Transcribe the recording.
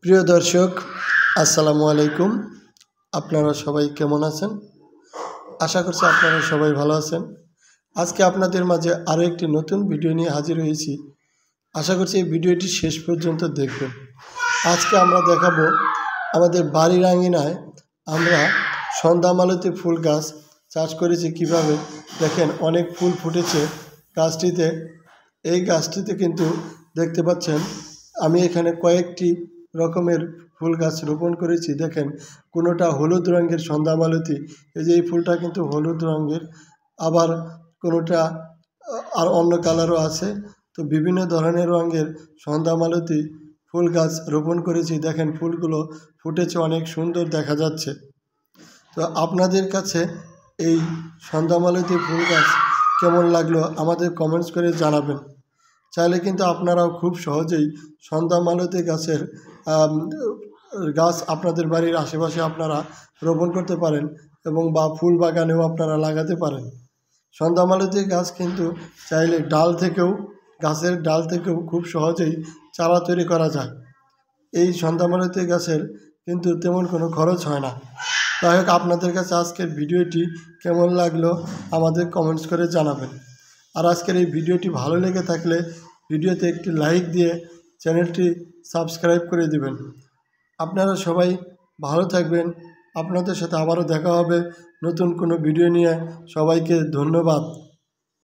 প্রিয় দর্শক, আসসালামু আলাইকুম। আপনারা সবাই কেমন আছেন? আশা করছি আপনারা সবাই ভালো আছেন। আজকে আপনাদের মাঝে আরও একটি নতুন ভিডিও নিয়ে হাজির হয়েছি। আশা করছি এই ভিডিওটি শেষ পর্যন্ত দেখবেন। আজকে আমরা দেখাবো আমাদের বাড়ির আঙিনায় আমরা সন্ধ্যামালতী ফুল গাছ চাষ করেছি কিভাবে। দেখেন, অনেক ফুল ফুটেছে গাছটিতে। এই গাছটিতে কিন্তু দেখতে পাচ্ছেন আমি এখানে কয়েকটি রকমের ফুল গাছ রোপণ করেছি। দেখেন, কোনোটা হলুদ রঙের সন্ধ্যামালতী, এই যে এই ফুলটা কিন্তু হলুদ রঙের, আবার কোনোটা আর অন্য কালারও আছে। তো বিভিন্ন ধরনের রঙের সন্ধ্যামালতী ফুল গাছ রোপণ করেছি। দেখেন, ফুলগুলো ফুটেছে, অনেক সুন্দর দেখা যাচ্ছে। তো আপনাদের কাছে এই সন্ধ্যামালতী ফুল গাছ কেমন লাগলো আমাদের কমেন্টস করে জানাবেন। চাইলে কিন্তু আপনারাও খুব সহজেই সন্ধ্যামালতী গাছের গাছ আপনাদের বাড়ির আশেপাশে আপনারা রোপণ করতে পারেন এবং বা ফুল বাগানেও আপনারা লাগাতে পারেন। সন্ধ্যামালতী গাছ কিন্তু চাইলে গাছের ডাল থেকেও খুব সহজেই চারা তৈরি করা যায়। এই সন্ধ্যামালতী গাছের কিন্তু তেমন কোনো খরচ হয় না। যাই হোক, আপনাদের কাছে আজকের ভিডিওটি কেমন লাগলো আমাদের কমেন্টস করে জানাবেন। আর আজকের এই ভিডিওটি ভালো লেগে থাকলে ভিডিওতে একটি লাইক দিয়ে চ্যানেলটি সাবস্ক্রাইব করে দিবেন। আপনারা সবাই ভালো থাকবেন। আপনাদের সাথে আবারও দেখা হবে নতুন কোনো ভিডিও নিয়ে। সবাইকে ধন্যবাদ।